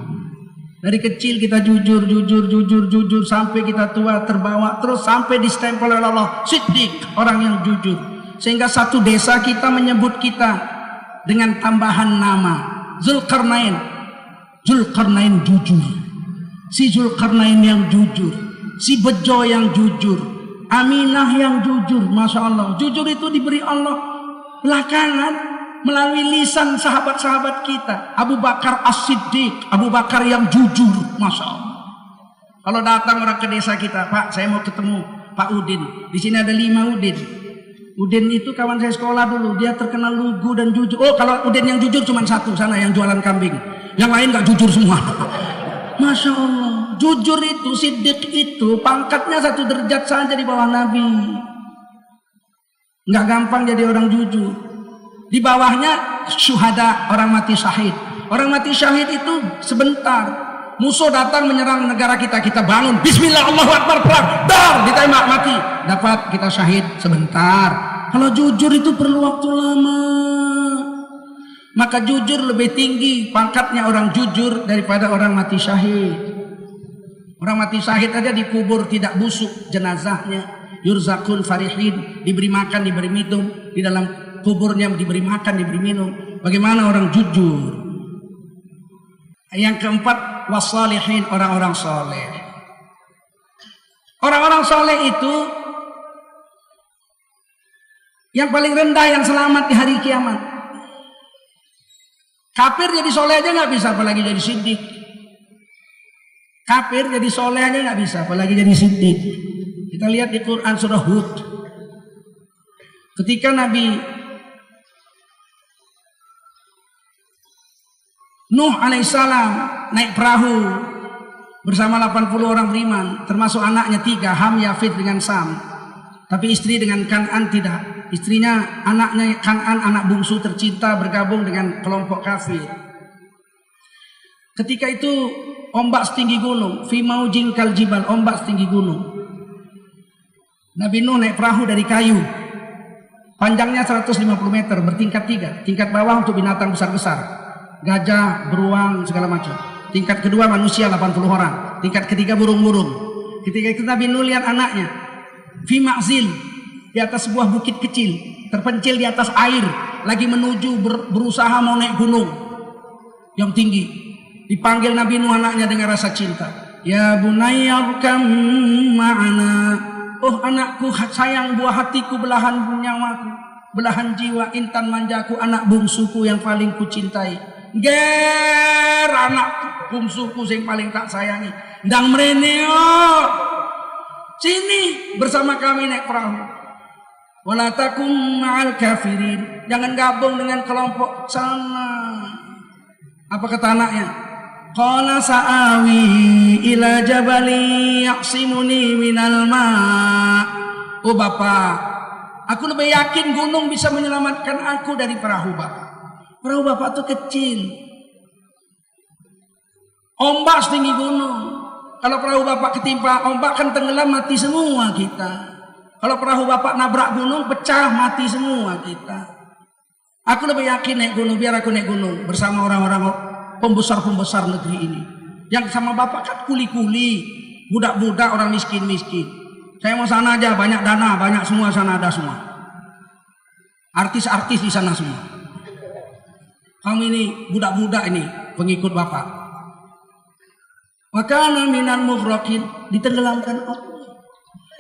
Dari kecil kita jujur sampai kita tua terbawa terus sampai distempel oleh Allah Siddiq, orang yang jujur. Sehingga satu desa kita menyebut kita dengan tambahan nama Zulkarnain. Zulkarnain jujur. Si Zulkarnain yang jujur, si Bejo yang jujur, Aminah yang jujur. Masya Allah, jujur itu diberi Allah belakangan melalui lisan sahabat-sahabat kita. Abu Bakar As-Siddiq, Abu Bakar yang jujur, Masya Allah. Kalau datang orang ke desa kita, Pak, saya mau ketemu Pak Udin. Di sini ada 5 Udin. Udin itu kawan saya sekolah dulu, dia terkenal lugu dan jujur. Oh, kalau Udin yang jujur cuma satu, sana yang jualan kambing. Yang lain gak jujur semua. Masya Allah, jujur itu, Siddiq itu pangkatnya 1 derajat saja di bawah Nabi. Nggak gampang jadi orang jujur. Di bawahnya syuhada, orang mati syahid. Orang mati syahid itu sebentar. Musuh datang menyerang negara kita, kita bangun, bismillah, Allahu Akbar, perang, dar, ditembak, mati. Dapat kita syahid sebentar. Kalau jujur itu perlu waktu lama. Maka jujur lebih tinggi pangkatnya orang jujur daripada orang mati syahid. Orang mati syahid aja dikubur tidak busuk jenazahnya. Yurzakun farihin, diberi makan, diberi minum, di dalam kuburnya diberi makan, diberi minum. Bagaimana orang jujur? Yang keempat, wassalihin, orang-orang soleh. Orang-orang soleh itu yang paling rendah, yang selamat di hari kiamat. Kafir jadi soleh aja nggak bisa, apalagi jadi siddiq. Kafir jadi soleh aja nggak bisa, apalagi jadi siddiq. Kita lihat di Quran surah Hud. Ketika Nabi Nuh alaihissalam naik perahu bersama 80 orang beriman, termasuk anaknya 3, Ham, Yafid dengan Sam. Tapi istri dengan Kan'an tidak. Istrinya, anaknya Kan'an, anak bungsu tercinta, bergabung dengan kelompok kafir. Ketika itu ombak setinggi gunung, fi maujin kal jibal, ombak setinggi gunung. Nabi Nuh naik perahu dari kayu. Panjangnya 150 meter, bertingkat 3. Tingkat bawah untuk binatang besar-besar. Gajah, beruang, segala macam. Tingkat kedua manusia 80 orang. Tingkat ketiga burung-burung. Ketika itu Nabi Nuh lihat anaknya fi ma'zil, di atas sebuah bukit kecil, terpencil di atas air, lagi menuju berusaha mau naik gunung yang tinggi. Dipanggil Nabi Nuh anaknya dengan rasa cinta. Ya bunayya arkam ma'ana. Oh anakku sayang, buah hatiku, belahan nyawaku, belahan jiwa, intan manjaku, anak bungsuku yang paling kucintai. Ger anak bungsuku yang paling tak sayangi. Ndang mreneo. Sini bersama kami naik perahu. Wala takum ma'al kafirin. Jangan gabung dengan kelompok sana. Apa kata anaknya? Qala sa'awi ila jabali yaqsimuni minal ma'. Oh bapak, aku lebih yakin gunung bisa menyelamatkan aku dari perahu bapak. Perahu bapak itu kecil. Ombak setinggi gunung. Kalau perahu bapak ketimpa ombak kan tenggelam, mati semua kita. Kalau perahu bapak nabrak gunung, pecah, mati semua kita. Aku lebih yakin naik gunung, biar aku naik gunung bersama orang-orang pembesar-pembesar negeri ini. Yang sama bapak kan kuli-kuli, budak-budak, orang miskin-miskin. Saya mau sana aja, banyak dana, banyak semua sana, ada semua. Artis-artis di sana semua. Kami ini budak-budak ini pengikut bapak. Wakana minal mughraqin, ditenggelamkan Allah.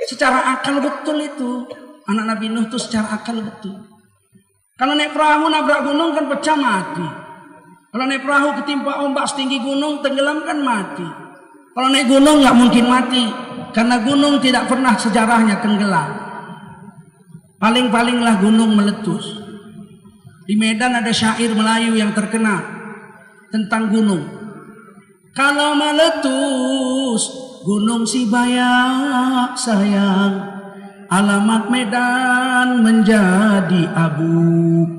Secara akal betul itu. Anak Nabi Nuh itu secara akal betul. Kalau naik perahu nabrak gunung kan pecah, mati. Kalau naik perahu ketimpa ombak setinggi gunung, tenggelam kan mati. Kalau naik gunung nggak mungkin mati, karena gunung tidak pernah sejarahnya tenggelam. Paling-palinglah gunung meletus. Di Medan ada syair Melayu yang terkenal tentang gunung. Kalau meletus gunung Sibayak sayang, alamat Medan menjadi abu.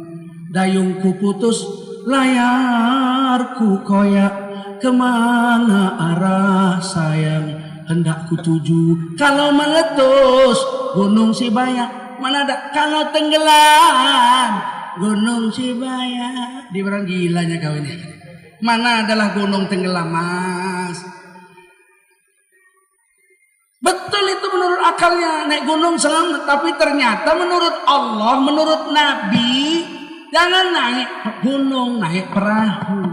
Dayungku putus, layarku koyak, kemana arah sayang hendak ku tuju. Kalau meletus gunung Sibayak, mana ada kalau tenggelam gunung Sibayak. Dia orang gilanya kau ini. Mana adalah gunung tenggelam mas? itu menurut akalnya naik gunung selamat, tapi ternyata menurut Allah, menurut Nabi, jangan naik gunung, naik perahu.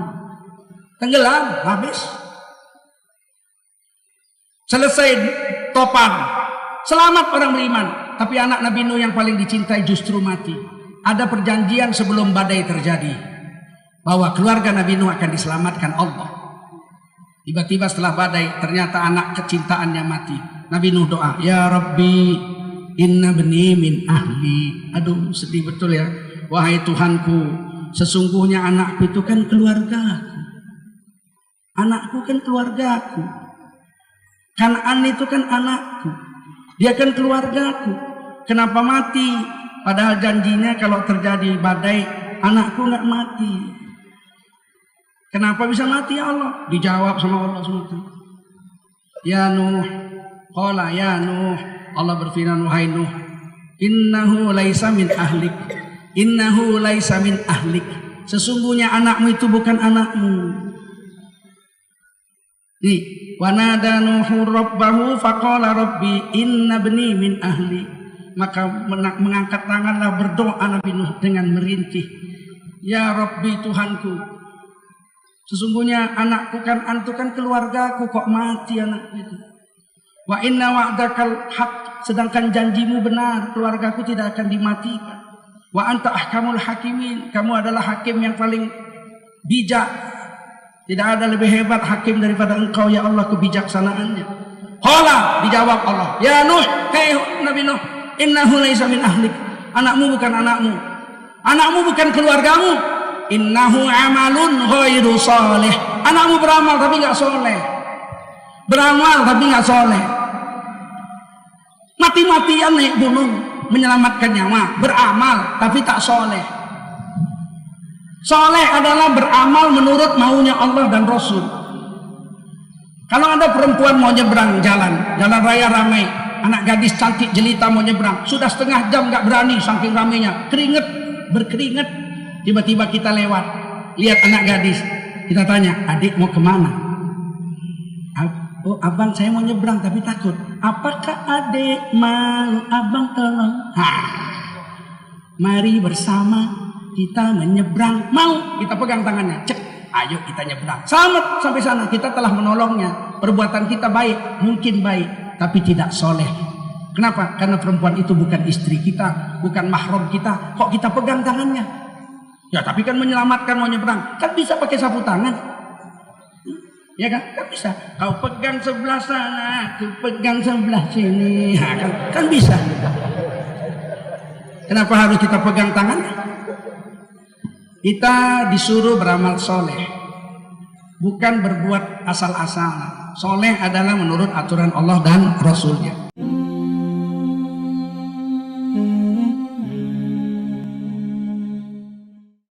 Tenggelam, habis. Selesai topan. Selamat orang beriman. Tapi anak Nabi Nuh yang paling dicintai justru mati. Ada perjanjian sebelum badai terjadi, bahwa keluarga Nabi Nuh akan diselamatkan Allah. Tiba-tiba setelah badai, ternyata anak kecintaannya mati. Nabi Nuh doa, ya Rabbi, inna bani min ahli. Aduh, sedih betul ya. Wahai Tuhanku, sesungguhnya anakku itu kan keluargaku. Anakku kan keluargaku. Kanaan itu kan anakku. Dia kan keluargaku. Kenapa mati? Padahal janjinya kalau terjadi badai, anakku nggak mati. Kenapa bisa mati ya Allah? Dijawab sama Allah SWT. Ya Nuh, qala ya Nuh, Allah berfirman, wahai Nuh, innahu laisa min ahlik. Innahu laisa min ahlik. Sesungguhnya anakmu itu bukan anakmu. Nih, wa nada Nuhu rabbahu faqala rabbi inna bani min ahli. Maka mengangkat tanganlah berdoa Nabi Nuh dengan merintih. Ya Rabbi, Tuhanku, sesungguhnya anakku kan, antu kan keluargaku, kok mati anak itu. Wa inna wa'dakal haq, sedangkan janjimu benar, keluargaku tidak akan dimatikan. Wa anta ahkamul hakimin, kamu adalah hakim yang paling bijak. Tidak ada lebih hebat hakim daripada engkau ya Allah kebijaksanaannya. Qala, dijawab Allah, ya Nuh, hei Nabi Nuh, innahu laisa min ahlik. Anakmu bukan anakmu. Anakmu bukan keluargamu. Innahu amalun ghairu salih. Anakmu beramal tapi nggak soleh. Beramal tapi nggak soleh. Mati-matian naik gunung menyelamatkan nyawa. Beramal tapi tak soleh. Soleh adalah beramal menurut maunya Allah dan Rasul. Kalau ada perempuan mau nyebrang jalan raya ramai, anak gadis cantik jelita mau nyebrang, sudah setengah jam nggak berani saking ramainya, berkeringat. Tiba-tiba kita lewat, lihat anak gadis, kita tanya, adik mau kemana? Oh abang, saya mau nyebrang tapi takut. Apakah adik mau abang tolong? Mari bersama kita menyeberang. Mau? Kita pegang tangannya, cek, ayo kita nyebrang. Selamat sampai sana, kita telah menolongnya. Perbuatan kita baik, mungkin baik, tapi tidak soleh. Kenapa? Karena perempuan itu bukan istri kita, bukan mahram kita. Kok kita pegang tangannya? Ya tapi kan menyelamatkan, mau nyebrang, kan bisa pakai sapu tangan. Ya kan? Kan bisa. Kau pegang sebelah sana, aku pegang sebelah sini. Kan bisa. Kenapa harus kita pegang tangan? Kita disuruh beramal soleh, bukan berbuat asal-asalan. Soleh adalah menurut aturan Allah dan Rasulnya.